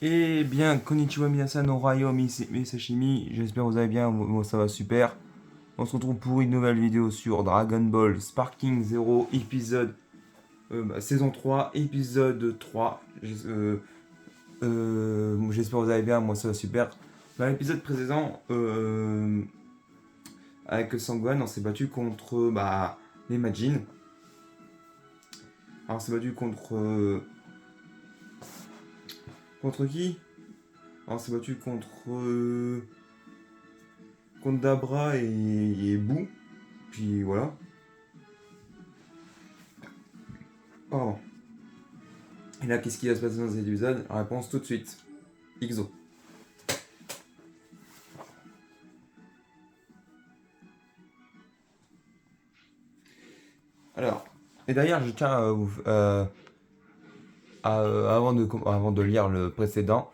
Eh bien, konnichiwa minasan, orayo, sashimi, j'espère que vous allez bien, moi ça va super. On se retrouve pour une nouvelle vidéo sur Dragon Ball Sparking Zero, épisode, saison 3, épisode 3. J'espère que vous allez bien, moi ça va super. Dans l'épisode précédent, avec Sangwan, on s'est battu contre les Majin. Alors on s'est battu contre qui? Alors on s'est battu contre Dabra et Boo. Puis voilà. Pardon. Et là, qu'est-ce qui va se passer dans cet épisode? Réponse tout de suite. Ixo. Alors, et d'ailleurs, je tiens avant de lire le précédemment,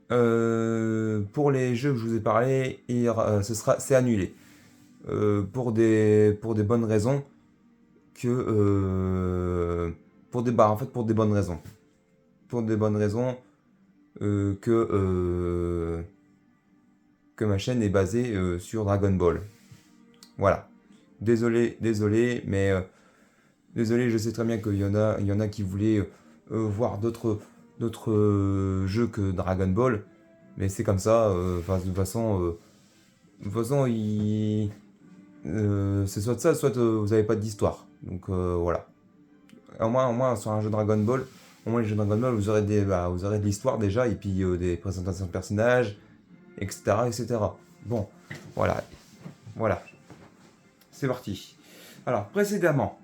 pour les jeux que je vous ai parlé, c'est annulé. Pour des bonnes raisons pour des bonnes raisons. Pour des bonnes raisons que ma chaîne est basée sur Dragon Ball. Voilà. Désolé, mais désolé, je sais très bien qu'il y en a qui voulaient voir d'autres jeux que Dragon Ball, mais c'est comme ça. De toute façon, c'est soit ça, soit vous n'avez pas d'histoire. Donc voilà. Au moins, sur un jeu Dragon Ball, au moins les jeux Dragon Ball, vous aurez de l'histoire déjà, et puis des présentations de personnages, etc., etc. Bon, voilà, voilà, c'est parti. Alors, précédemment,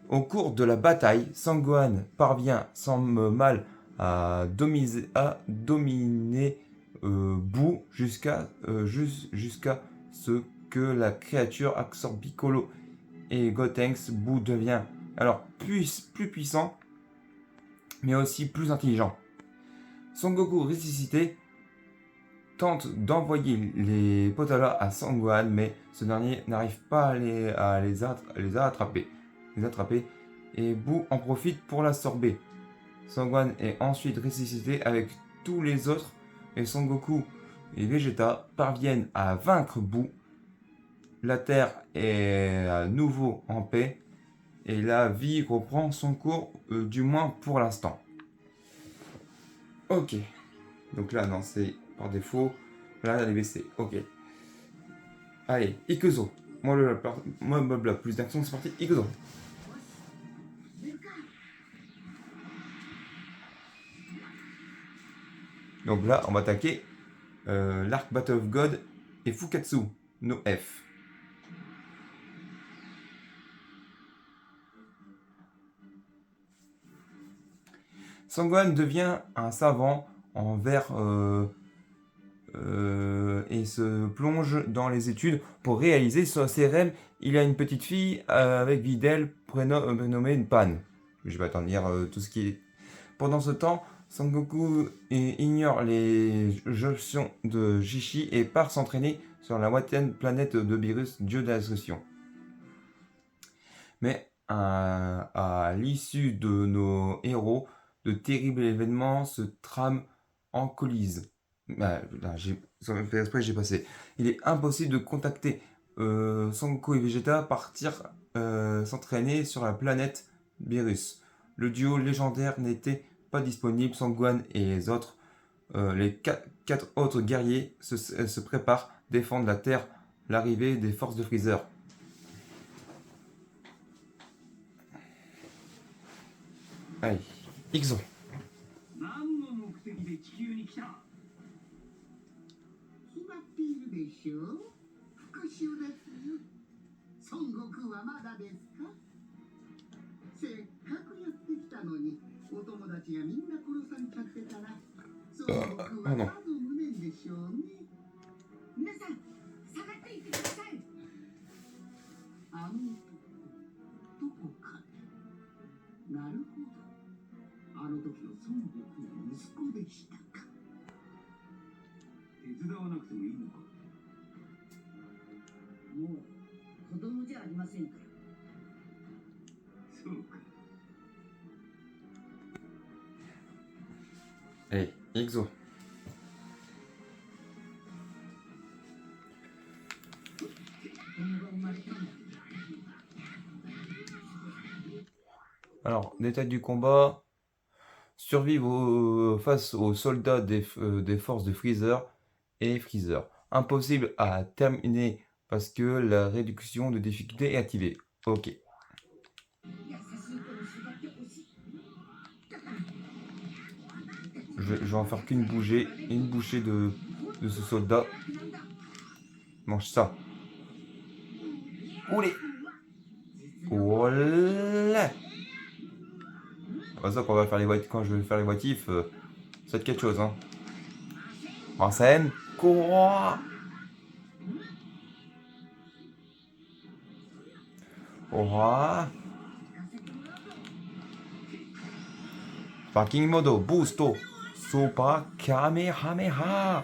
au cours de la bataille, Sangohan parvient sans mal à dominer Boo jusqu'à ce que la créature absorbe Piccolo et Gotenks. Boo devient alors plus puissant, mais aussi plus intelligent. Son Goku ressuscité tente d'envoyer les Potala à Sangohan, mais ce dernier n'arrive pas à les attraper. Et Boo en profite pour l'absorber. Sangohan est ensuite ressuscité avec tous les autres, et Son Goku et Vegeta parviennent à vaincre Boo. La Terre est à nouveau en paix et la vie reprend son cours, du moins pour l'instant. Ok. Donc là, non, c'est par défaut. Là, elle est baissée. Ok. Allez, Ikuzo. Moi, blabla, plus d'action, c'est parti. Ikuzo. Donc là, on va attaquer l'arc Battle of God et Fukatsu no F. Sangohan devient un savant en verre et se plonge dans les études pour réaliser ses rêves. Il a une petite fille avec Videl prénommée Pan. Je vais attendre lire tout ce qui est. Pendant ce temps, Sangoku ignore les jonctions de Jishi et part s'entraîner sur la lointaine planète de Beerus, dieu de la destruction. Mais à l'issue de nos héros, de terribles événements se trament en coulisses. Sans faire exprès, j'ai passé. Il est impossible de contacter Sangoku et Vegeta partir s'entraîner sur la planète Beerus. Le duo légendaire n'était pas disponible. Sangohan et les quatre autres guerriers se préparent, défendre la Terre, l'arrivée des forces de Freezer. Allez, Ixon. 何の目的で地球に来た？決まっているでしょう。復讐です。孫悟空はまだですか？せっかくやってきたのに、お友達がみんな殺されちゃってたら、孫悟空はさぞ無念でしょうね。皆さん、下がっていってください。あの男、どこかで。なるほど。あの時の孫悟空の息子でしたか。手伝わなくてもいいのか？もう子供じゃありませんから。そうか。Allez, Exo. Alors, détail du combat. Survivre face aux soldats des forces de Freezer et Freezer. Impossible à terminer parce que la réduction de difficulté est activée. Ok. Je vais en faire qu'une bouchée. Une bouchée de ce soldat. Mange ça. Oulé. Olé. C'est ça qu'on va faire quand je vais faire les voitifs. Ça va être quelque chose, hein. En scène. Quoi. Ora. Parking modo. Boosto. Super Kamehameha.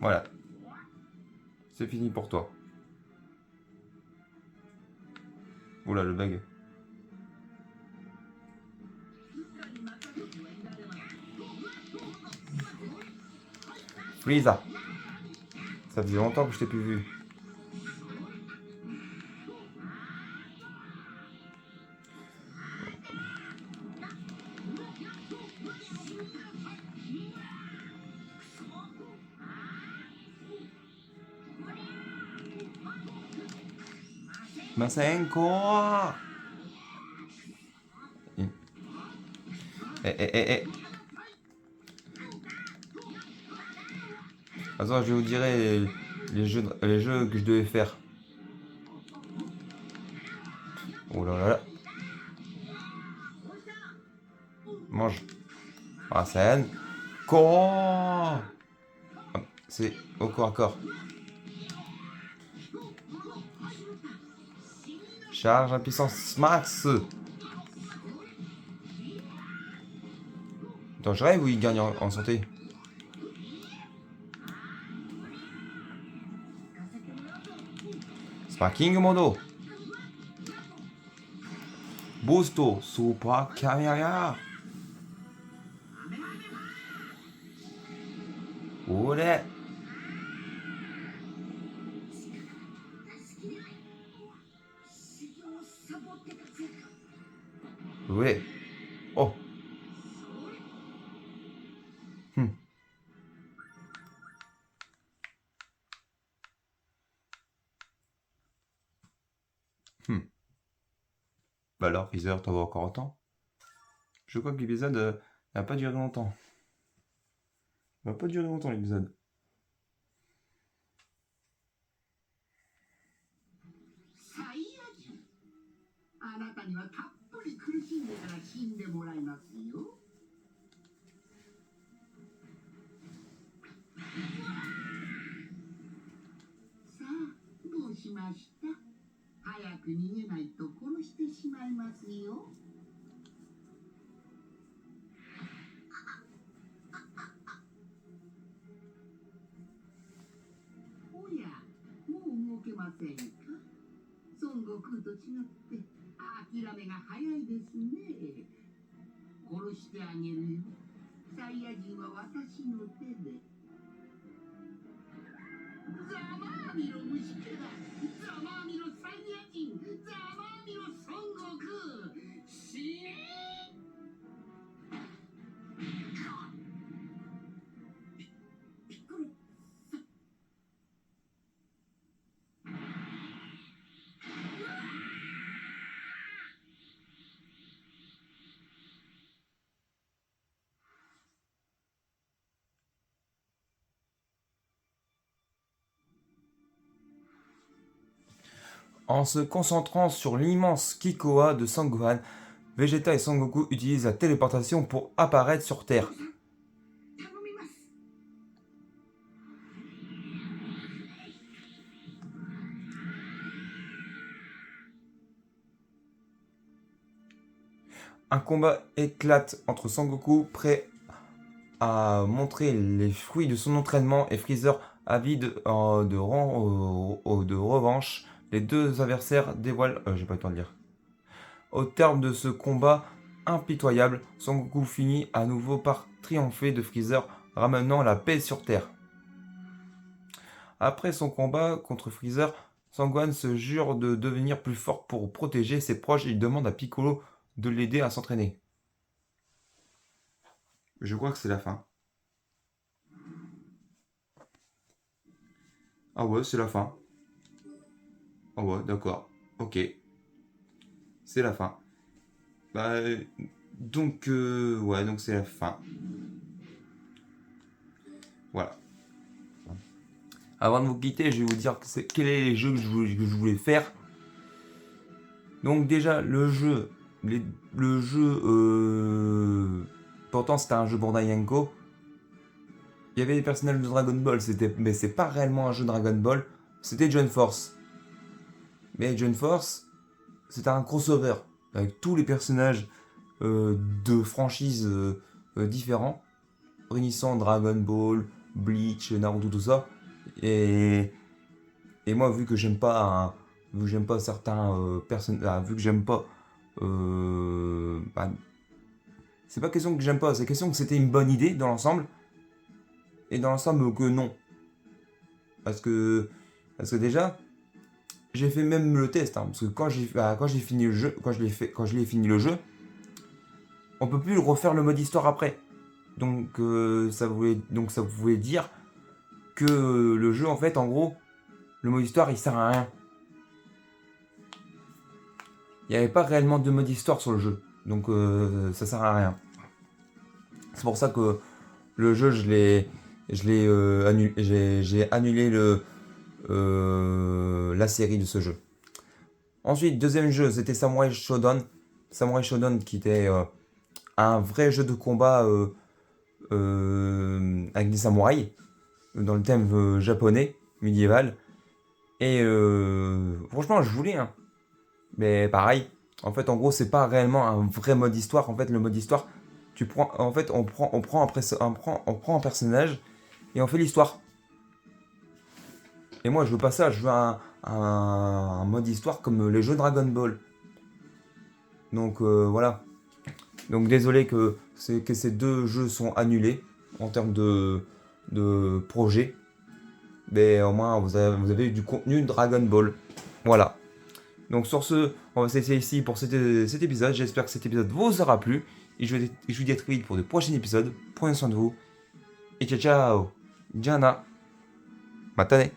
Voilà. C'est fini pour toi. Oula, le bug. Frieza. Ça faisait longtemps que je t'ai plus vu. Masenko. Eh. Attends, je vous dirai les jeux que je devais faire. Oh là là. Mange. Ah, scène. Quoi. C'est au corps à corps. Charge à puissance max. Attends, je rêve ou il gagne en santé? Sparking modo. Boosto. Super Kamehameha. Olé. Ouais. Oh. Bah alors, Freezer, t'en vas encore autant? Je crois que l'épisode n'a pas duré longtemps. Il va pas durer longtemps l'épisode. サイヤ人あなたにはたっぷり苦しんでから死んでもらいますよ。さあ、どうしました？早く逃げないと殺してしまいますよ。おや、もう動けませんか？孫悟空と違って諦めが早いですね。殺してあげるよ。サイヤ人は私の手で。ざまあみろ虫けら。ざまあみろサイヤ人。ざまあみろ孫悟空。死ね。ピッコロ。En se concentrant sur l'immense Kikoa de Sangohan, Vegeta et Sangoku utilisent la téléportation pour apparaître sur Terre. 頼みます。Un combat éclate entre Sangoku, prêt à montrer les fruits de son entraînement, et Freezer, avide de revanche. Les deux adversaires dévoilent... j'ai pas le temps de lire. Au terme de ce combat impitoyable, Son Goku finit à nouveau par triompher de Freezer, ramenant la paix sur Terre. Après son combat contre Freezer, Sangohan se jure de devenir plus fort pour protéger ses proches et il demande à Piccolo de l'aider à s'entraîner. Je crois que c'est la fin. Ah ouais, c'est la fin. Ah ouais, d'accord. Ok. C'est la fin. Bah, donc, ouais, donc c'est la fin. Voilà. Avant de vous quitter, je vais vous dire quels est les jeux que je voulais faire. Donc déjà, le jeu, pourtant c'était un jeu Bandai Namco. Il y avait des personnages de Dragon Ball, mais c'est pas réellement un jeu Dragon Ball. C'était John Force. Mais John Force, c'était un crossover avec tous les personnages de franchises différents, réunissant Dragon Ball, Bleach, Naruto, tout ça. Et moi, vu que j'aime pas certains personnages, vu que j'aime pas, bah, c'est pas question que j'aime pas, c'est question que c'était une bonne idée dans l'ensemble. Et dans l'ensemble que non, parce que déjà, j'ai fait même le test, hein, parce que quand j'ai fini le jeu, quand je l'ai fini le jeu, on peut plus refaire le mode histoire après. Donc ça voulait dire que le jeu, en fait, en gros, le mode histoire, il sert à rien. Il n'y avait pas réellement de mode histoire sur le jeu, donc ça sert à rien. C'est pour ça que le jeu, j'ai annulé la série de ce jeu. Ensuite, deuxième jeu, c'était Samurai Shodown. Samurai Shodown qui était un vrai jeu de combat avec des samouraïs dans le thème japonais, médiéval. Et franchement, je voulais, hein. Mais pareil, en fait, en gros, c'est pas réellement un vrai mode histoire. En fait, le mode histoire, on prend un personnage et on fait l'histoire. Et moi, je veux pas ça, je veux un mode histoire comme les jeux Dragon Ball. Donc voilà. Donc désolé que ces deux jeux sont annulés en termes de projet. Mais au moins, vous avez eu du contenu Dragon Ball. Voilà. Donc sur ce, on va cesser ici pour cet épisode. J'espère que cet épisode vous aura plu. Et je vous dis à très vite pour de prochains épisodes. Prenez soin de vous. Et ciao ciao. Jana. Matane.